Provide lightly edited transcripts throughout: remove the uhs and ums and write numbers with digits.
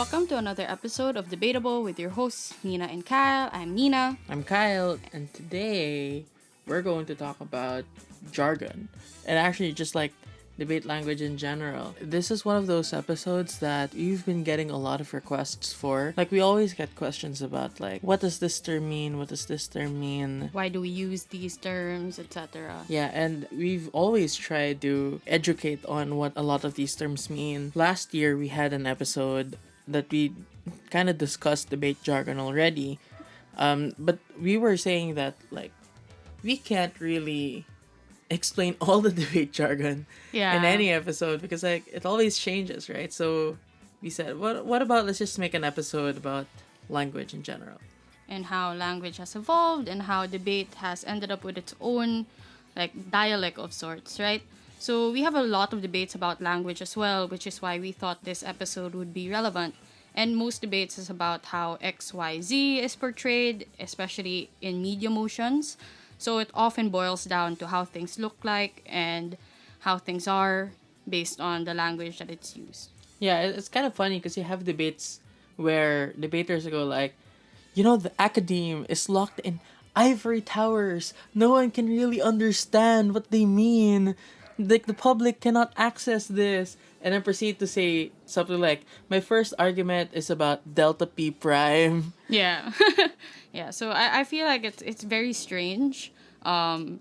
welcome to another episode of Debatable with your hosts, Nina and Kyle. I'm Nina. I'm Kyle, and today we're going to talk about jargon and actually just like debate language in general. This is one of those episodes that we've been getting a lot of requests for. Like, we always get questions about, like, what does this term mean? What does this term mean? Why do we use these terms, etc.? Yeah, and we've always tried to educate on what a lot of these terms mean. Last year, we had an episode that we kind of discussed debate jargon already. But we were saying that, like, we can't really explain all the debate jargon in any episode because, like, it always changes, right? So we said, what about let's just make an episode about language in general. And how language has evolved and how debate has ended up with its own, like, dialect of sorts, right? So we have a lot of debates about language as well, which is why we thought this episode would be relevant. And most debates is about how XYZ is portrayed, especially in media motions. So it often boils down to how things look like and how things are based on the language that it's used. Yeah, it's kind of funny because you have debates where debaters go like, you know, the academe is locked in ivory towers. No one can really understand what they mean. Like, the public cannot access this. And then proceed to say something like, my first argument is about delta P prime. Yeah. Yeah, so I feel like it's very strange. And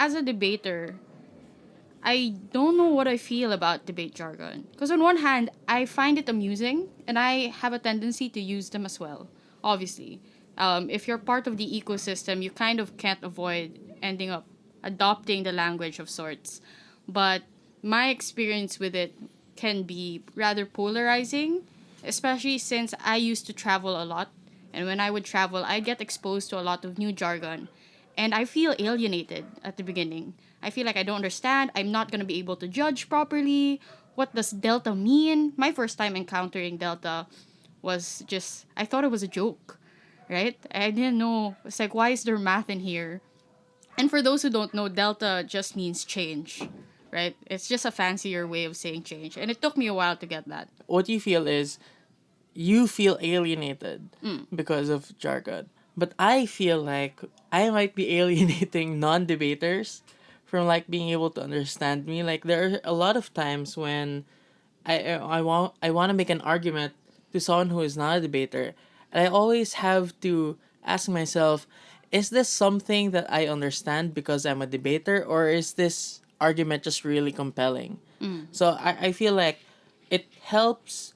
as a debater, I don't know what I feel about debate jargon. Because on one hand, I find it amusing, and I have a tendency to use them as well, obviously. If you're part of the ecosystem, you kind of can't avoid ending up adopting the language of sorts. But my experience with it can be rather polarizing, especially since I used to travel a lot. And when I would travel, I get exposed to a lot of new jargon. And I feel alienated at the beginning. I feel like I don't understand. I'm not going to be able to judge properly. What does delta mean? My first time encountering delta was just, I thought it was a joke, right? I didn't know. It's like, why is there math in here? And for those who don't know, delta just means change, right? It's just a fancier way of saying change. And it took me a while to get that. What you feel is you feel alienated because of jargon. But I feel like I might be alienating non-debaters from, like, being able to understand me. Like, there are a lot of times when I want to make an argument to someone who is not a debater, and I always have to ask myself, is this something that I understand because I'm a debater, or is this argument just really compelling? So I feel like it helps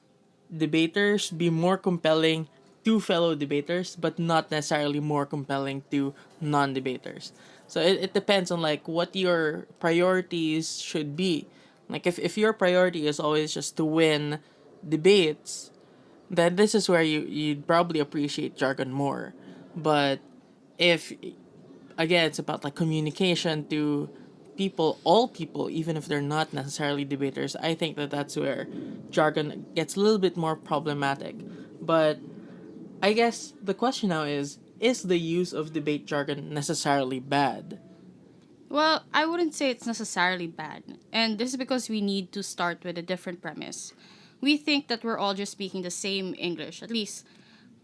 debaters be more compelling to fellow debaters, but not necessarily more compelling to non-debaters. So it depends on, like, what your priorities should be. Like, if your priority is always just to win debates, then this is where you'd probably appreciate jargon more. But if, again, it's about, like, communication to people, all people, even if they're not necessarily debaters, I think that that's where jargon gets a little bit more problematic. But I guess the question now is the use of debate jargon necessarily bad? Well, I wouldn't say it's necessarily bad. And this is because we need to start with a different premise. We think that we're all just speaking the same English. At least,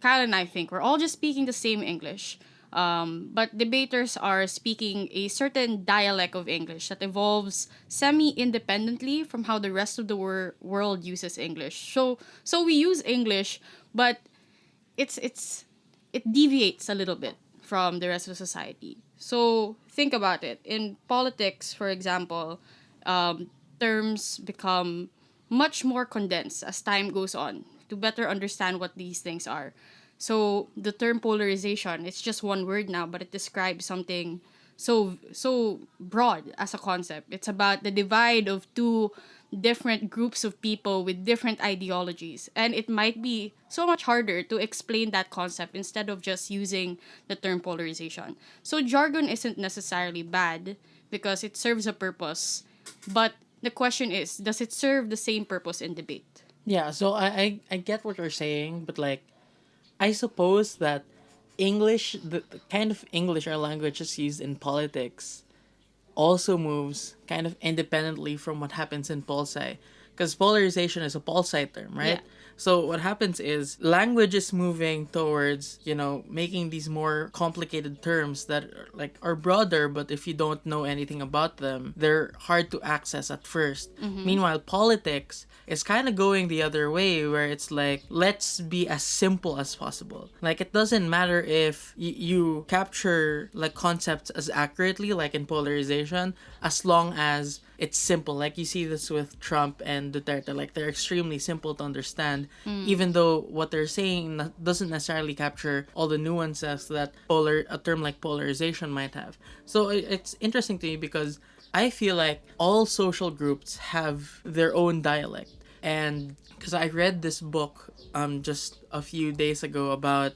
Kyle and I think we're all just speaking the same English. But debaters are speaking a certain dialect of English that evolves semi-independently from how the rest of the world uses English. So we use English, but it deviates a little bit from the rest of society. So think about it. In politics, for example, terms become much more condensed as time goes on to better understand what these things are. So the term polarization, it's just one word now, but it describes something so broad as a concept. It's about the divide of two different groups of people with different ideologies. And it might be so much harder to explain that concept instead of just using the term polarization. So jargon isn't necessarily bad because it serves a purpose. But the question is, does it serve the same purpose in debate? Yeah, so I get what you're saying, but, like, I suppose that English, the kind of English our language is used in politics, also moves kind of independently from what happens in poli sci. Because polarization is a poli sci term, right? Yeah. So what happens is language is moving towards, making these more complicated terms that are broader, but if you don't know anything about them, they're hard to access at 1st. Meanwhile, politics is kind of going the other way, where it's like, let's be as simple as possible. Like, it doesn't matter if you capture like concepts as accurately, like in polarization, as long as it's simple. Like, you see this with Trump and Duterte. Like, they're extremely simple to understand, even though what they're saying doesn't necessarily capture all the nuances that a term like polarization might have. So it's interesting to me because I feel like all social groups have their own dialect. And because I read this book just a few days ago about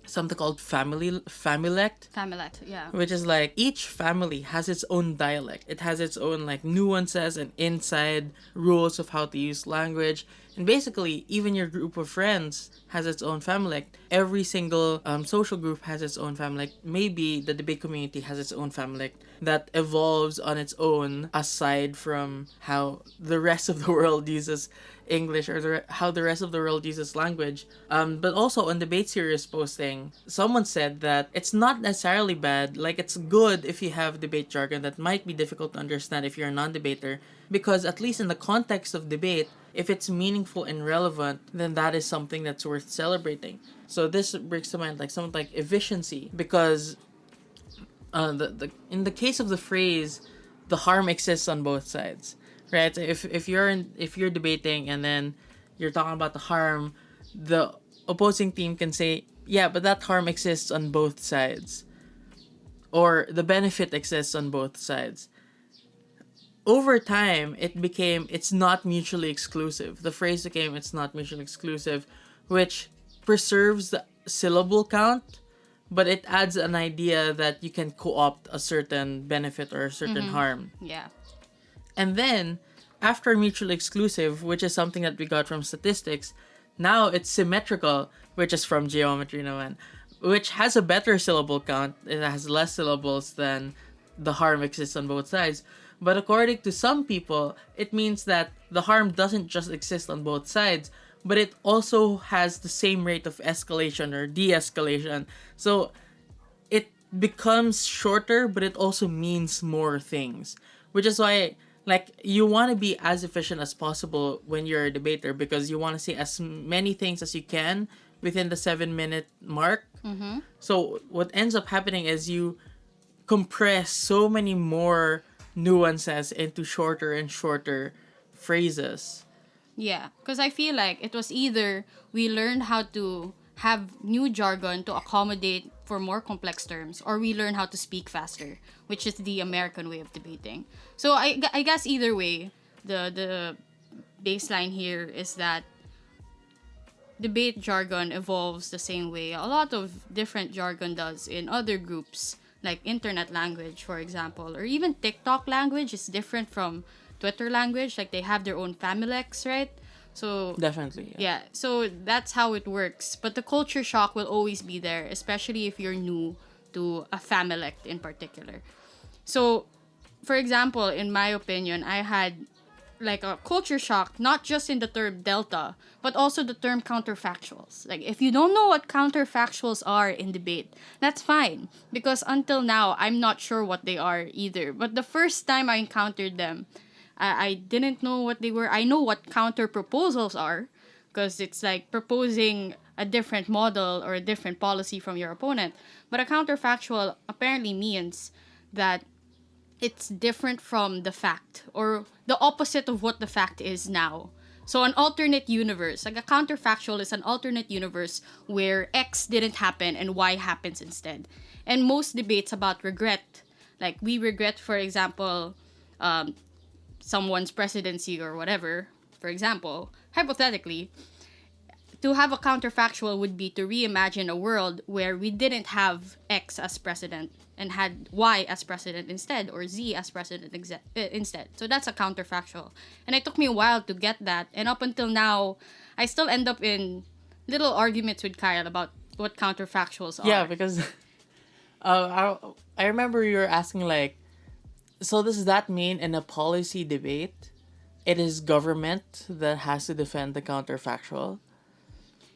something called familect, Familect, yeah. which is like each family has its own dialect. It has its own like nuances and inside rules of how to use language. And basically, even your group of friends has its own familect. Every single social group has its own familect. Maybe the debate community has its own familect that evolves on its own, aside from how the rest of the world uses English, or how the rest of the world uses language. But also on Debate Series posting, someone said that it's not necessarily bad. Like, it's good if you have debate jargon that might be difficult to understand if you're a non-debater, because at least in the context of debate, if it's meaningful and relevant, then that is something that's worth celebrating. So this brings to mind like something like efficiency, because in the case of the phrase, the harm exists on both sides, right? If you're debating and then you're talking about the harm, the opposing team can say, yeah, but that harm exists on both sides, or the benefit exists on both sides. Over time, it's not mutually exclusive. The phrase became it's not mutually exclusive, which preserves the syllable count, but it adds an idea that you can co-opt a certain benefit or a certain harm. Yeah. And then, after mutually exclusive, which is something that we got from statistics, now it's symmetrical, which is from geometry naman, which has a better syllable count. It has less syllables than the harm exists on both sides. But according to some people, it means that the harm doesn't just exist on both sides, but it also has the same rate of escalation or de-escalation. So it becomes shorter, but it also means more things. Which is why, like, you want to be as efficient as possible when you're a debater, because you want to say as many things as you can within the 7-minute mark. So what ends up happening is you compress so many more nuances into shorter and shorter phrases. Yeah, because I feel like it was either we learned how to have new jargon to accommodate for more complex terms, or we learn how to speak faster, which is the American way of debating. So I guess either way, the baseline here is that debate jargon evolves the same way a lot of different jargon does in other groups, like internet language, for example, or even TikTok language is different from Twitter language. Like, they have their own familex, right? So Definitely. yeah, so that's how it works. But the culture shock will always be there, especially if you're new to a familect in particular. So, for example, in my opinion, I had like a culture shock, not just in the term delta, but also the term counterfactuals. Like, if you don't know what counterfactuals are in debate, that's fine. Because until now, I'm not sure what they are either. But the first time I encountered them, I didn't know what they were. I know what counter proposals are, because it's like proposing a different model or a different policy from your opponent. But a counterfactual apparently means that it's different from the fact, or the opposite of what the fact is now. So an alternate universe, like a counterfactual is an alternate universe where X didn't happen and Y happens instead. And most debates about regret, like we regret, for example, someone's presidency or whatever, for example, hypothetically, to have a counterfactual would be to reimagine a world where we didn't have X as president and had Y as president instead, or Z as president instead. So that's a counterfactual. And it took me a while to get that. And up until now, I still end up in little arguments with Kyle about what counterfactuals are. Yeah, because I remember you were asking, like, so does that mean in a policy debate it is government that has to defend the counterfactual.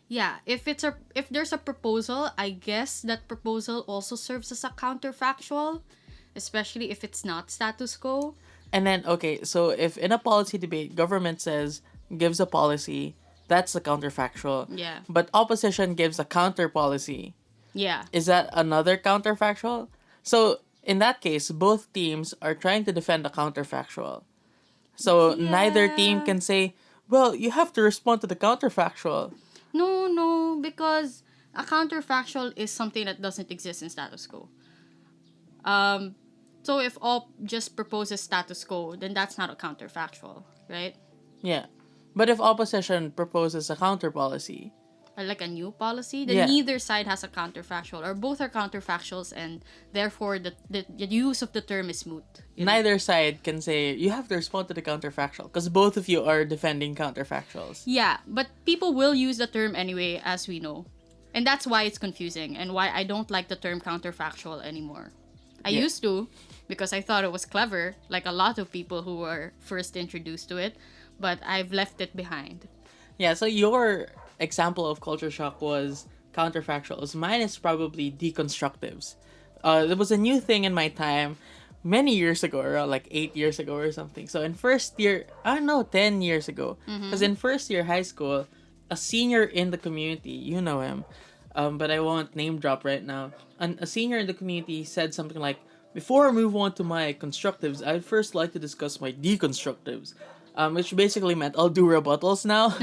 Yeah, if there's a proposal, I guess that proposal also serves as a counterfactual, especially if it's not status quo. And then, okay, so if in a policy debate, government says, gives a policy, that's the counterfactual. Yeah. But opposition gives a counter policy. Yeah. Is that another counterfactual? So in that case, both teams are trying to defend a counterfactual. So neither team Yeah. can say, well, you have to respond to the counterfactual. No, no, because a counterfactual is something that doesn't exist in status quo. Um, so if all just proposes status quo, then that's not a counterfactual, right? Yeah. But if opposition proposes a counter policy, Or like a new policy, then Yeah. neither side has a counterfactual, or both are counterfactuals, and therefore the use of the term is moot. neither side can say, you have to respond to the counterfactual because both of you are defending counterfactuals. Yeah, but people will use the term anyway, as we know. And that's why it's confusing and why I don't like the term counterfactual anymore. I Yeah. used to because I thought it was clever, like a lot of people who were first introduced to it, but I've left it behind. Yeah, so your example of culture shock was counterfactuals. Mine is probably deconstructives. There was a new thing in my time many years ago, around like 8 years ago or something. So in first year, I don't know, 10 years ago. Because in first year high school, a senior in the community, you know him, but I won't name drop right now. A senior in the community said something like, before I move on to my constructives, I'd first like to discuss my deconstructives. Which basically meant I'll do rebuttals now.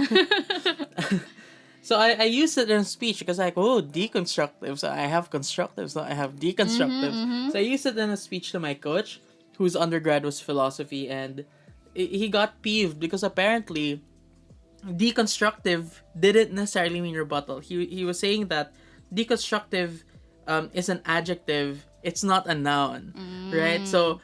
So I used it in a speech because like, oh, deconstructives. So I have constructives. So I have deconstructives. So I used it in a speech to my coach, whose undergrad was philosophy, and he got peeved because apparently deconstructive didn't necessarily mean rebuttal. He was saying that deconstructive is an adjective. It's not a noun, right? So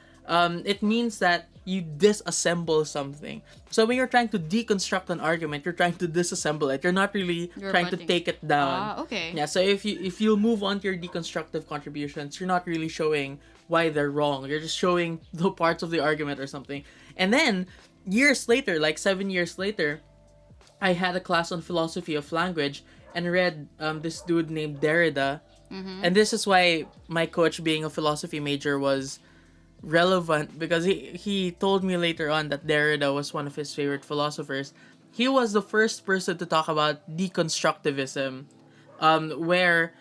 it means that you disassemble something. So when you're trying to deconstruct an argument, you're trying to disassemble it. You're not really You're trying to rebutting. take it down. Ah, okay. Yeah, so if you move on to your deconstructive contributions, you're not really showing why they're wrong. You're just showing the parts of the argument or something. And then years later, like 7 years later, I had a class on philosophy of language and read this dude named Derrida. And this is why my coach, being a philosophy major, was relevant because he told me later on that Derrida was one of his favorite philosophers. He was the first person to talk about deconstructivism, where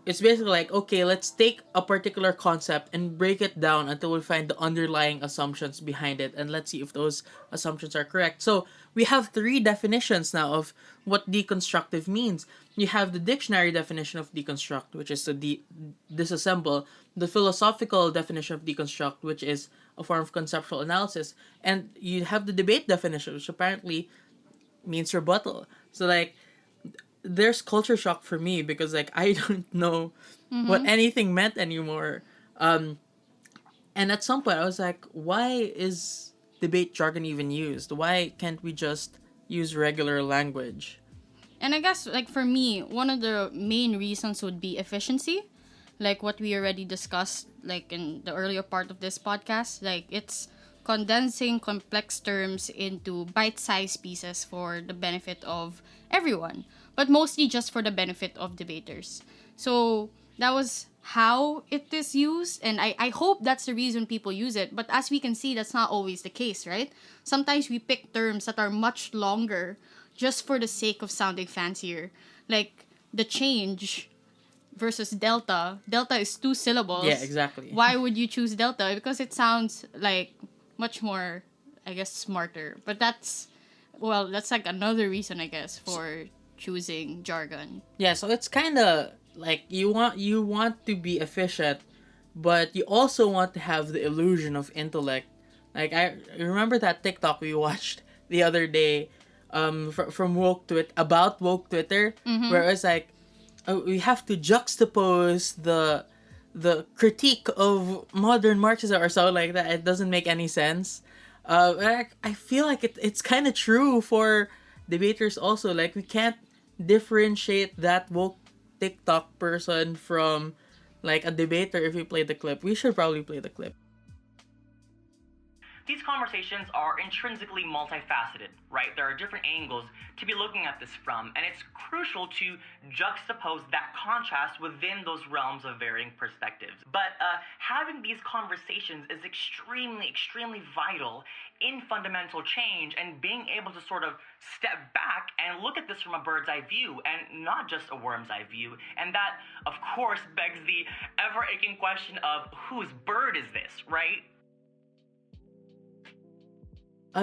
it's basically like, okay, let's take a particular concept and break it down until we find the underlying assumptions behind it, and let's see if those assumptions are correct. So we have three definitions now of what deconstructive means. You have the dictionary definition of deconstruct, which is to disassemble, the philosophical definition of deconstruct, which is a form of conceptual analysis, and you have the debate definition, which apparently means rebuttal. So like, there's culture shock for me because like I don't know what anything meant anymore. And at some point I was like, why is debate jargon even used? Why can't we just use regular language? And I guess, like, for me, one of the main reasons would be efficiency. Like what we already discussed, like, in the earlier part of this podcast. Like, it's condensing complex terms into bite-sized pieces for the benefit of everyone. But mostly just for the benefit of debaters. So, that was how it is used. And I hope that's the reason people use it. But as we can see, that's not always the case, right? Sometimes we pick terms that are much longer just for the sake of sounding fancier. Like the change versus delta. Delta is 2 syllables. Yeah, exactly. Why would you choose delta? Because it sounds like much more, I guess, smarter. But that's like another reason, I guess, for choosing jargon. Yeah, so it's kind of like you want to be efficient, but you also want to have the illusion of intellect. Like I remember that TikTok we watched the other day, from woke Twitter, about woke Twitter, where it was like, we have to juxtapose the critique of modern Marxism or so like that. It doesn't make any sense. I feel like it's kind of true for debaters also. Like we can't differentiate that woke TikTok person from like a debater if we play the clip. We should probably play the clip. These conversations are intrinsically multifaceted, right? There are different angles to be looking at this from, and it's crucial to juxtapose that contrast within those realms of varying perspectives. But having these conversations is extremely, extremely vital in fundamental change, and being able to sort of step back and look at this from a bird's eye view and not just a worm's eye view. And that, of course, begs the ever aching question of whose bird is this, right?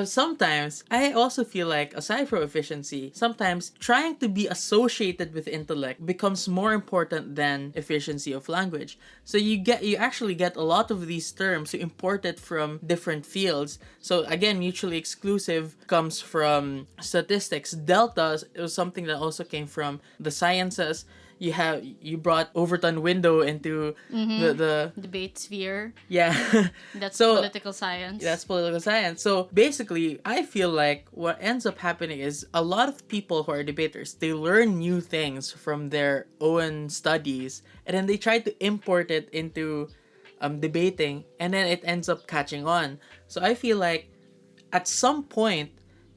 Sometimes I also feel like, aside from efficiency, sometimes trying to be associated with intellect becomes more important than efficiency of language. So you actually get a lot of these terms, you import it from different fields. So again, mutually exclusive comes from statistics. Delta is something that also came from the sciences. You brought Overton window into the Debate sphere. yeah. That's So political science. that's political science. So basically, I feel like what ends up happening is a lot of people who are debaters, they learn new things from their own studies, and then they try to import it into debating, and then it ends up catching on. So I feel like at some point,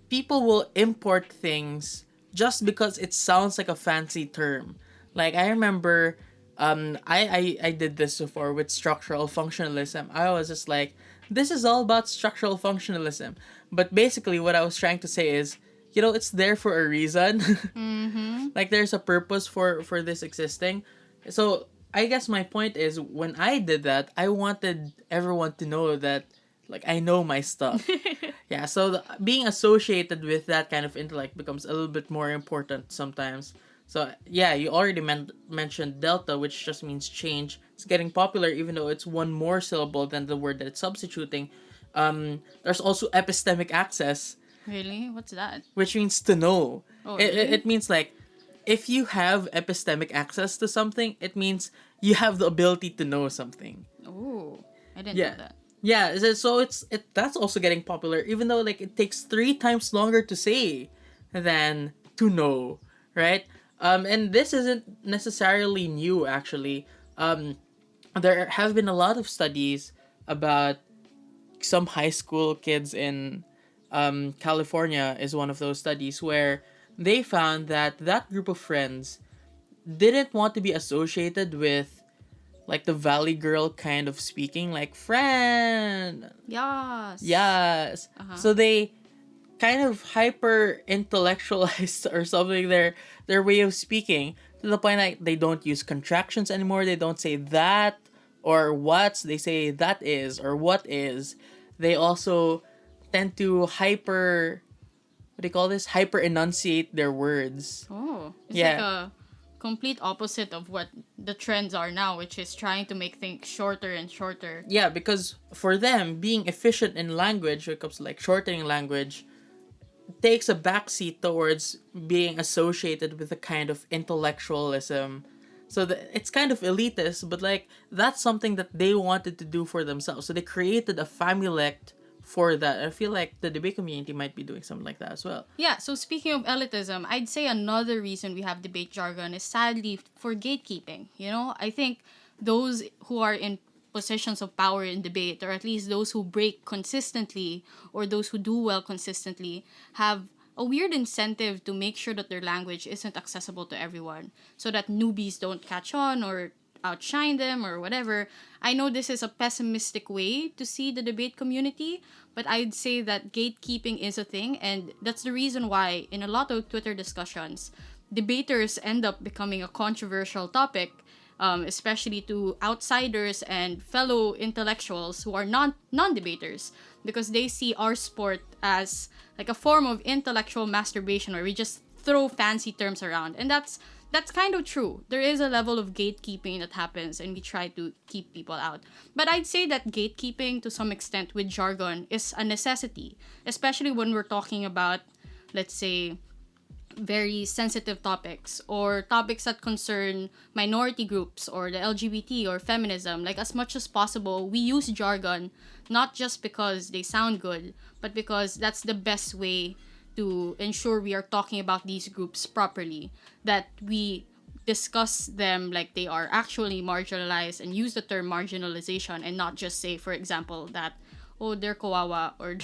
people will import things just because it sounds like a fancy term. Like I remember, I did this before with structural functionalism. I was just like, this is all about structural functionalism. But basically, what I was trying to say is, it's there for a reason. Like there's a purpose for this existing. So I guess my point is, when I did that, I wanted everyone to know that, like, I know my stuff. Yeah, so being associated with that kind of intellect becomes a little bit more important sometimes. So yeah, you already mentioned delta, which just means change. It's getting popular even though it's one more syllable than the word that it's substituting. There's also epistemic access, Really? What's that? which means to know. Oh, It, really? it means like, if you have epistemic access to something, it means you have the ability to know something. Oh, I didn't Yeah. know that. Yeah, so that's also getting popular, even though like it takes 3 times longer to say than to know, right? And this isn't necessarily new actually. There have been a lot of studies about some high school kids in California is one of those studies where they found that group of friends didn't want to be associated with like the Valley Girl kind of speaking, like friend. Yes. Yes. So they kind of hyper intellectualized or something their way of speaking to the point like they don't use contractions anymore. They don't say that or what's, they say that is or what is. They also tend to hyper, what do you call this? Hyper enunciate their words. Oh, it's Yeah. like a complete opposite of what the trends are now, which is trying to make things shorter and shorter. Yeah, because for them, being efficient in language, when it comes to like shortening language, takes a backseat towards being associated with a kind of intellectualism. So it's kind of elitist, but like that's something that they wanted to do for themselves. So they created a familect for that. I feel like the debate community might be doing something like that as well. Yeah, so speaking of elitism, I'd say another reason we have debate jargon is sadly for gatekeeping. I think those who are in positions of power in debate, or at least those who break consistently or those who do well consistently, have a weird incentive to make sure that their language isn't accessible to everyone so that newbies don't catch on or outshine them or whatever. I know this is a pessimistic way to see the debate community, but I'd say that gatekeeping is a thing, and that's the reason why in a lot of Twitter discussions, debaters end up becoming a controversial topic, especially to outsiders and fellow intellectuals who are non-debaters, because they see our sport as like a form of intellectual masturbation where we just throw fancy terms around, and that's kind of true. There is a level of gatekeeping that happens, and we try to keep people out. But I'd say that gatekeeping, to some extent, with jargon is a necessity, especially when we're talking about, let's say, very sensitive topics or topics that concern minority groups or the LGBT or feminism. Like, as much as possible, we use jargon not just because they sound good, but because that's the best way to ensure we are talking about these groups properly, that we discuss them like they are actually marginalized and use the term marginalization and not just say, for example, that, oh, they're kawawa, or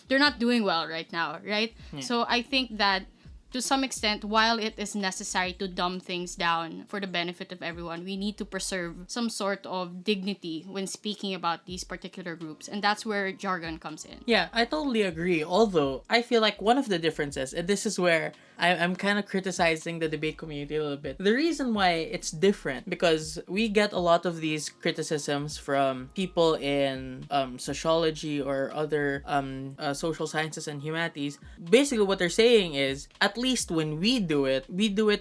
they're not doing well right now, right? So I think that to some extent, while it is necessary to dumb things down for the benefit of everyone, we need to preserve some sort of dignity when speaking about these particular groups. And that's where jargon comes in. Yeah, I totally agree. Although, I feel like one of the differences, and this is where I'm kind of criticizing the debate community a little bit. The reason why it's different, because we get a lot of these criticisms from people in sociology or other social sciences and humanities. Basically, what they're saying is, at least when we do it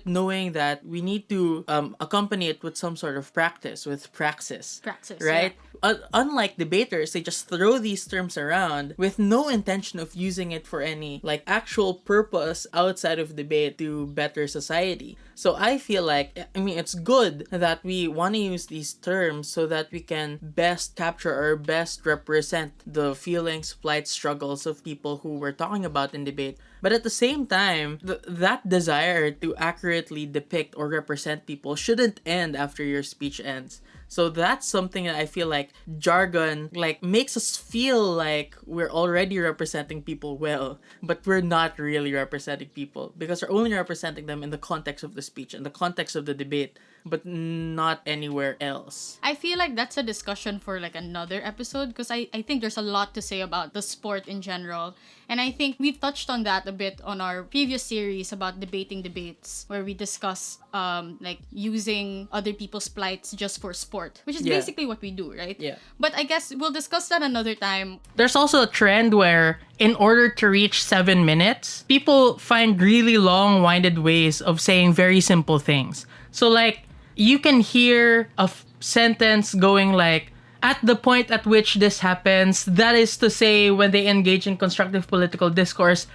knowing that we need to accompany it with some sort of practice, with praxis. Praxis, right? yeah. Unlike debaters, they just throw these terms around with no intention of using it for any like actual purpose outside of debate to better society. So I feel like, I mean, it's good that we want to use these terms so that we can best capture or best represent the feelings, plights, struggles of people who we're talking about in debate. But at the same time, that desire to accurately depict or represent people shouldn't end after your speech ends. So that's something that I feel like jargon like makes us feel like we're already representing people well, but we're not really representing people because we're only representing them in the context of the speech, in the context of the debate, but not anywhere else. I feel like that's a discussion for like another episode because I think there's a lot to say about the sport in general. And I think we've touched on that a bit on our previous series about debating debates, where we discuss like using other people's plights just for sport, which is basically what we do, right? Yeah. But I guess we'll discuss that another time. There's also a trend where, in order to reach 7 minutes, people find really long-winded ways of saying very simple things. So, like, you can hear a sentence going like, at the point at which this happens, that is to say, when they engage in constructive political discourse,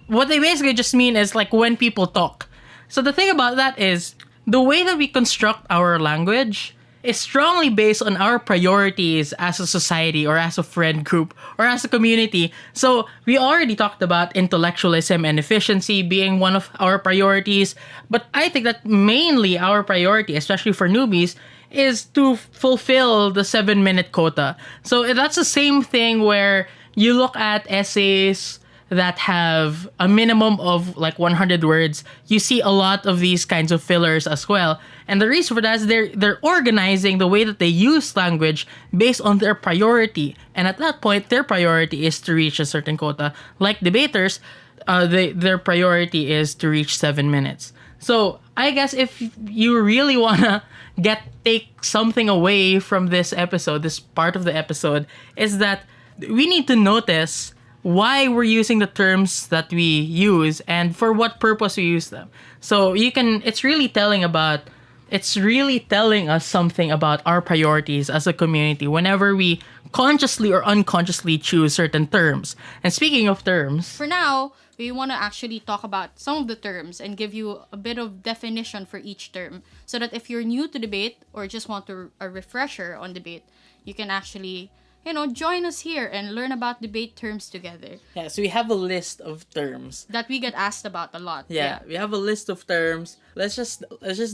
what they basically just mean is like when people talk. So the thing about that is, the way that we construct our language is strongly based on our priorities as a society or as a friend group or as a community. So we already talked about intellectualism and efficiency being one of our priorities, but I think that mainly our priority, especially for newbies, is to fulfill the 7-minute quota. So that's the same thing where you look at essays that have a minimum of like 100 words. You see a lot of these kinds of fillers as well. And the reason for that is they're organizing the way that they use language based on their priority. And at that point, their priority is to reach a certain quota. Like debaters, their priority is to reach 7 minutes. So I guess if you really wanna take something away from this episode, this part of the episode, is that we need to notice why we're using the terms that we use and for what purpose we use them. So it's really telling us something about our priorities as a community whenever we consciously or unconsciously choose certain terms. And speaking of terms, For now, we want to actually talk about some of the terms and give you a bit of definition for each term so that if you're new to debate or just want a refresher on debate, you can actually, join us here and learn about debate terms together Yeah, so we have a list of terms. that we get asked about a lot. Yeah, we have a list of terms. Let's just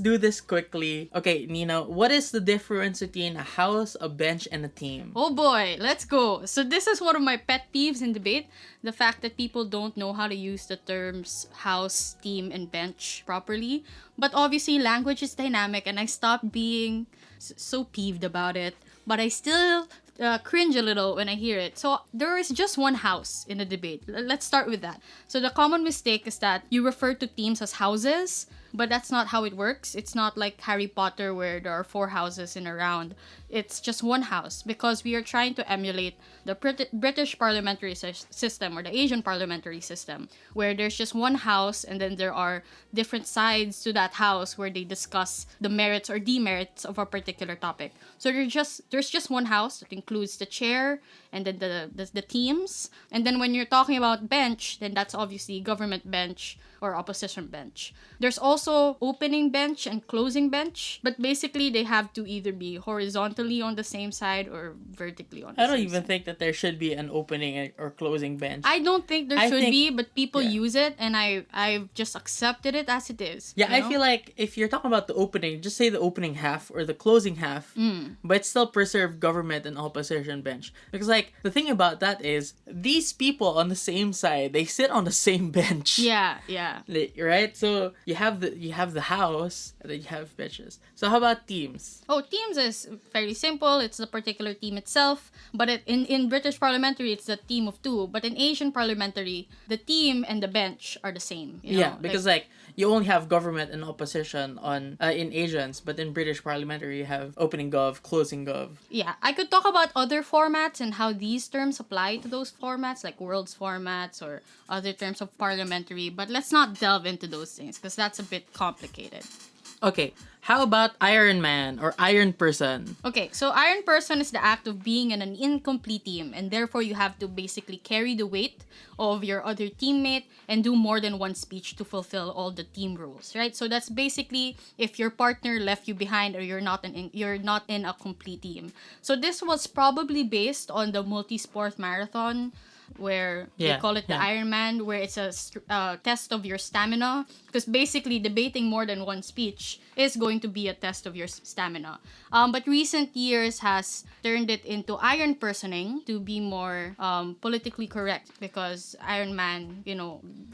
do this quickly. Okay, Nina, what is the difference between a house, a bench, and a team? Oh boy, let's go. So this is one of my pet peeves in debate, the fact that people don't know how to use the terms house, team, and bench properly. But obviously language is dynamic and I stopped being so peeved about it, but I still cringe a little when I hear it. So there is just one house in a debate. Let's start with that. So the common mistake is that you refer to teams as houses, but that's not how it works. It's not like Harry Potter where there are 4 houses in a round. It's just one house because we are trying to emulate the British parliamentary system or the Asian parliamentary system, where there's just one house and then there are different sides to that house where they discuss the merits or demerits of a particular topic. So there's just one house that includes the chair and then the teams. And then when you're talking about bench, then that's obviously government bench or opposition bench. There's also also opening bench and closing bench, but basically they have to either be horizontally on the same side or vertically on the I don't same even side. think that there should be an opening or closing bench. I don't think there I should think- be, but people yeah. use it, and I've just accepted it as it is. Yeah, you I know? feel like if you're talking about the opening, just say the opening half or the closing half, but still preserve government and opposition bench. Because like the thing about that is these people on the same side, they sit on the same bench. Yeah. Right? So you have the house and then you have benches. So how about teams? Oh, teams is fairly simple. It's the particular team itself. But in British parliamentary, it's a team of two. But in Asian parliamentary, the team and the bench are the same. You know? Yeah, because like you only have government and opposition on in Asians, but in British parliamentary you have opening gov, closing gov. yeah, I could talk about other formats and how these terms apply to those formats, like world's formats or other terms of parliamentary. But let's not delve into those things because that's a bit complicated. Okay, how about Iron Man or Iron Person? Okay, so Iron Person is the act of being in an incomplete team, and therefore you have to basically carry the weight of your other teammate and do more than one speech to fulfill all the team rules, right? So that's basically if your partner left you behind or you're not in a complete team. So this was probably based on the multi-sport marathon where Yeah, they call it the yeah. Ironman, where it's a test of your stamina. Because basically, debating more than one speech is going to be a test of your stamina. But recent years has turned it into iron personing to be more politically correct because Ironman,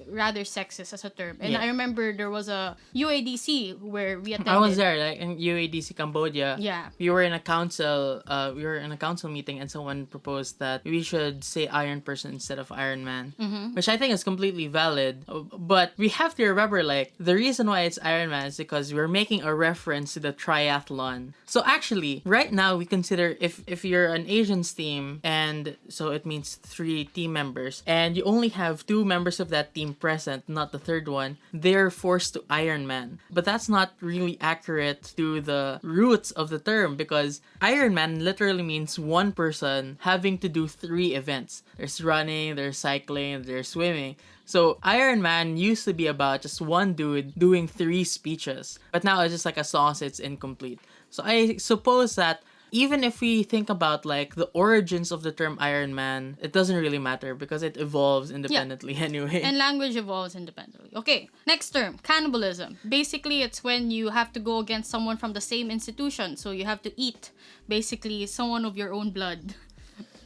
rather sexist as a term. And Yeah. I remember there was a UADC where we attended. I was there, like in UADC Cambodia. Yeah. We were in a council. We were in a council meeting, and someone proposed that we should say Iron Person instead of Iron Man, which I think is completely valid. But we have to remember, like the reason why it's Iron Man is because we're making a reference to the triathlon. So actually, right now we consider if you're an Asians team, and so it means 3 team members, and you only have 2 members of that team present, not the third one, they're forced to Iron Man. But that's not really accurate to the roots of the term because Iron Man literally means one person having to do 3 events. There's running, there's cycling, there's swimming. So Iron Man used to be about just one dude doing 3 speeches, but now it's just like a song, so it's incomplete. So I suppose that even if we think about like the origins of the term Iron Man, it doesn't really matter because it evolves independently anyway. And language evolves independently. Okay, next term, cannibalism. Basically, it's when you have to go against someone from the same institution. So you have to eat, basically, someone of your own blood.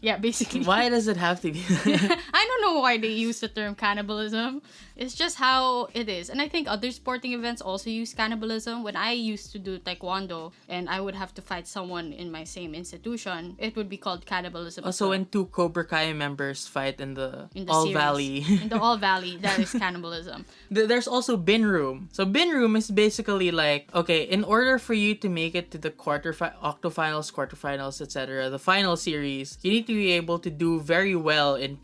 Yeah, basically. Why does it have to be? I don't know why they use the term cannibalism. It's just how it is. And I think other sporting events also use cannibalism. When I used to do taekwondo and I would have to fight someone in my same institution, it would be called cannibalism. as Also, well. when 2 Cobra Kai members fight in the All series. Valley. In the All Valley, that is cannibalism. There's also bin room. So bin room is basically like, okay, in order for you to make it to the octofinals, quarterfinals, etc., the final series, you need to be able to do very well in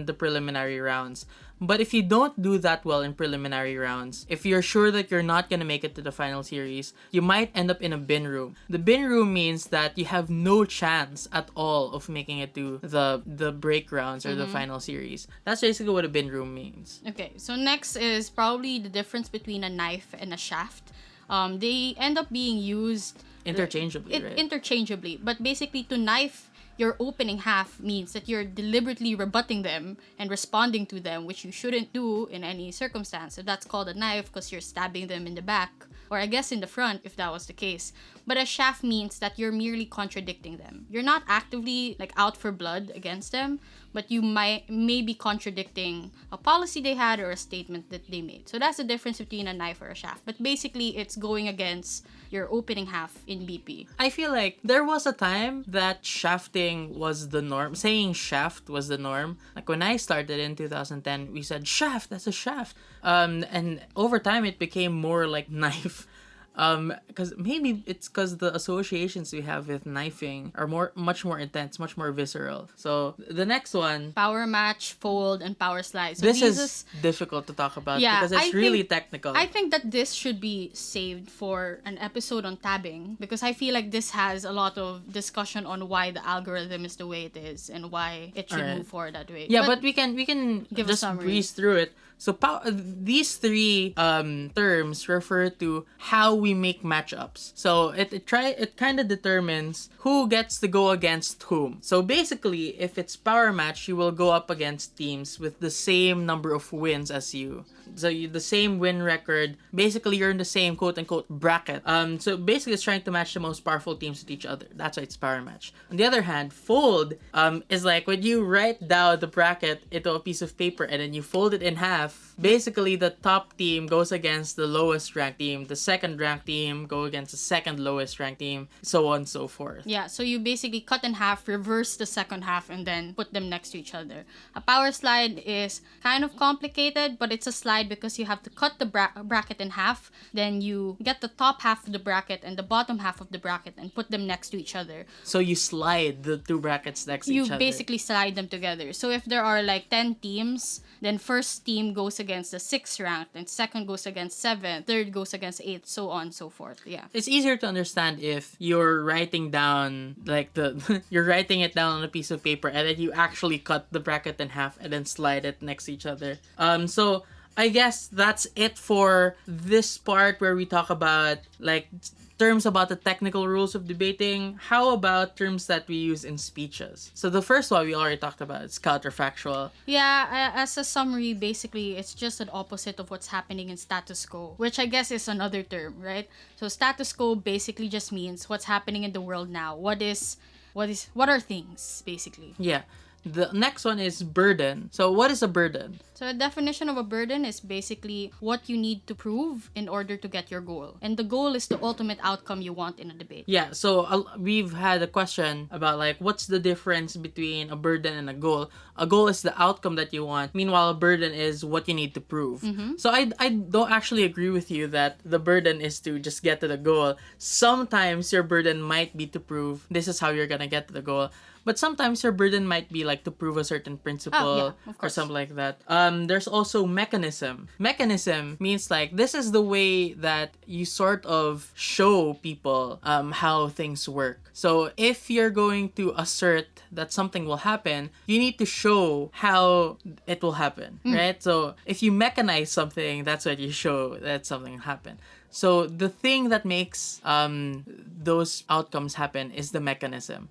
the preliminary rounds. But if you don't do that well in preliminary rounds, if you're sure that you're not gonna make it to the final series, you might end up in a bin room. The bin room means that you have no chance at all of making it to the break rounds or the final series. That's basically what a bin room means. Okay, so next is probably the difference between a knife and a shaft. They end up being used Interchangeably, right? interchangeably, but basically to knife your opening half means that you're deliberately rebutting them and responding to them, which you shouldn't do in any circumstance. So that's called a knife because you're stabbing them in the back, or I guess in the front if that was the case. But a shaft means that you're merely contradicting them. You're not actively like out for blood against them, but you may be contradicting a policy they had or a statement that they made. So that's the difference between a knife or a shaft. But basically, it's going against your opening half in BP. I feel like there was a time that shafting was the norm. Saying shaft was the norm. Like when I started in 2010, we said shaft, that's a shaft. And over time it became more like knife. Because maybe it's because the associations we have with knifing are much more intense, much more visceral. So the next one, Power match, fold, and power slide. So this these is difficult to talk about Yeah, because it's I really think- technical. I think that this should be saved for an episode on tabbing because I feel like this has a lot of discussion on why the algorithm is the way it is and why it should Alright. move forward that way. Yeah, but we can Give a just summary. breeze through it. So these three terms refer to how we make matchups. So it kind of determines who gets to go against whom. So basically, if it's power match, you will go up against teams with the same number of wins as you. So the same win record. Basically, you're in the same quote unquote bracket. So basically, it's trying to match the most powerful teams with each other. That's why it's power match. On the other hand, fold is like when you write down the bracket into a piece of paper and then you fold it in half. Basically, the top team goes against the lowest ranked team. The second ranked team go against the second lowest ranked team. So on and so forth. Yeah, so you basically cut in half, reverse the second half, and then put them next to each other. A power slide is kind of complicated, but it's a slide because you have to cut the bracket in half. Then you get the top half of the bracket and the bottom half of the bracket and put them next to each other. So you slide the two brackets next to You each other. basically slide them together. So if there are like 10 teams, then first team goes against the 6th ranked, and second goes against 7th, third goes against 8th, so on and so forth. Yeah. It's easier to understand if you're writing down like you're writing it down on a piece of paper and then you actually cut the bracket in half and then slide it next to each other. So I guess that's it for this part where we talk about like terms about the technical rules of debating. How about terms that we use in speeches? So the first one we already talked about is counterfactual. Yeah, as a summary, basically, it's just an opposite of what's happening in status quo, which I guess is another term, right? So status quo basically just means what's happening in the world now. What are things, basically? Yeah. The next one is burden. So what is a burden? So the definition of a burden is basically what you need to prove in order to get your goal. And the goal is the ultimate outcome you want in a debate. Yeah, so we've had a question about like what's the difference between a burden and a goal. A goal is the outcome that you want. Meanwhile, a burden is what you need to prove. So I don't actually agree with you that the burden is to just get to the goal. Sometimes your burden might be to prove this is how you're gonna get to the goal. But sometimes your burden might be like to prove a certain principle of or course. something like that. There's also mechanism. Mechanism means like this is the way that you sort of show people how things work. So if you're going to assert that something will happen, you need to show how it will happen, right? So if you mechanize something, that's what you show that something will happen. So the thing that makes those outcomes happen is the mechanism.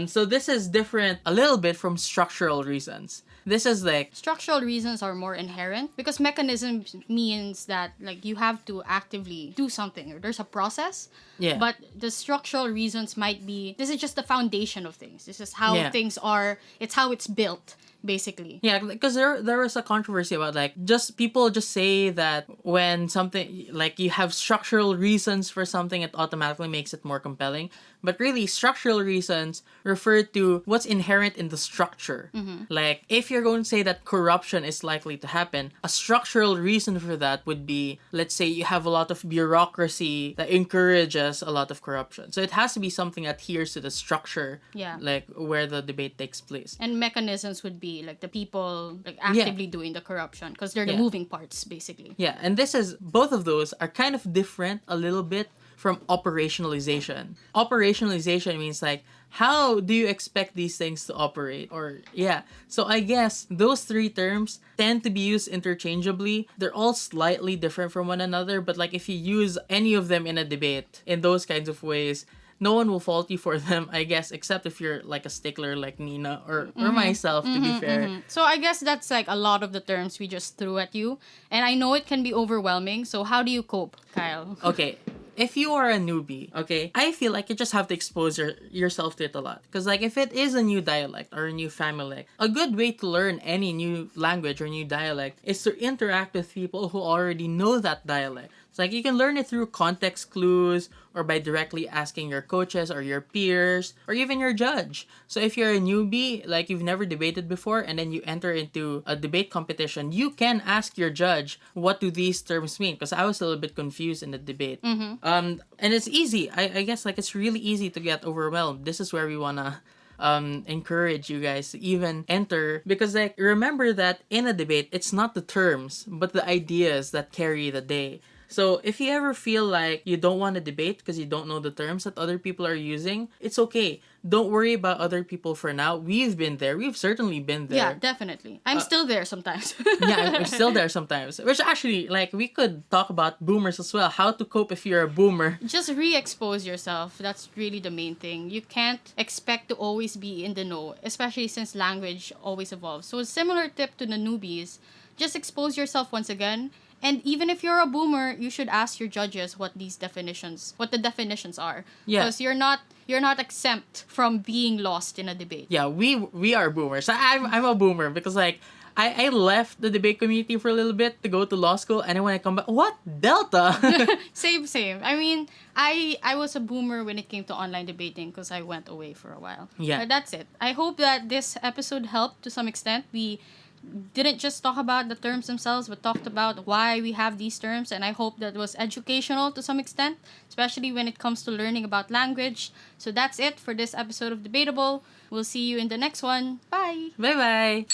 So this is different a little bit from structural reasons. This is like Structural reasons are more inherent because mechanism means that like you have to actively do something or there's a process. Yeah. But the structural reasons might be this is just the foundation of things. This is how Yeah. things are. It's how it's built, basically. yeah, because there was a controversy about like just people just say that when something like you have structural reasons for something, it automatically makes it more compelling. But really, structural reasons refer to what's inherent in the structure. Like if you're going to say that corruption is likely to happen, a structural reason for that would be, let's say you have a lot of bureaucracy that encourages a lot of corruption. So it has to be something that adheres to the structure, Yeah. like where the debate takes place. And mechanisms would be like the people like actively doing the corruption because they're the Yeah. moving parts, basically. Yeah, and both of those are kind of different a little bit from operationalization. Operationalization means like, how do you expect these things to operate? Or, yeah. So I guess those three terms tend to be used interchangeably. They're all slightly different from one another, but like if you use any of them in a debate in those kinds of ways, no one will fault you for them, I guess, except if you're like a stickler like Nina or myself, to be fair. So I guess that's like a lot of the terms we just threw at you. And I know it can be overwhelming. So how do you cope, Kyle? Okay, if you are a newbie, okay, I feel like you just have to expose yourself to it a lot. Because, like, if it is a new dialect or a new family, a good way to learn any new language or new dialect is to interact with people who already know that dialect. It's like you can learn it through context clues or by directly asking your coaches or your peers or even your judge. So if you're a newbie, like you've never debated before, and then you enter into a debate competition, you can ask your judge, what do these terms mean? Because I was a little bit confused in the debate. And it's easy. I guess like it's really easy to get overwhelmed. This is where we wanna encourage you guys to even enter, because like remember that in a debate it's not the terms but the ideas that carry the day. So if you ever feel like you don't want to debate because you don't know the terms that other people are using, it's okay. Don't worry about other people for now. We've been there. We've certainly been there. Yeah, definitely. I'm still there sometimes. Yeah, I'm still there sometimes. Which actually, like, we could talk about boomers as well. How to cope if you're a boomer. Just re-expose yourself. That's really the main thing. You can't expect to always be in the know, especially since language always evolves. So a similar tip to the newbies, just expose yourself once again. And even if you're a boomer, you should ask your judges what the definitions are. Yeah. Because you're not exempt from being lost in a debate. Yeah, we are boomers. I'm a boomer because like I left the debate community for a little bit to go to law school, and then when I come back, what Delta? Same. I mean, I was a boomer when it came to online debating because I went away for a while. Yeah. But that's it. I hope that this episode helped to some extent. We didn't just talk about the terms themselves, but talked about why we have these terms, and I hope that was educational to some extent, especially when it comes to learning about language. So that's it for this episode of Debatable. We'll see you in the next one. Bye! Bye bye.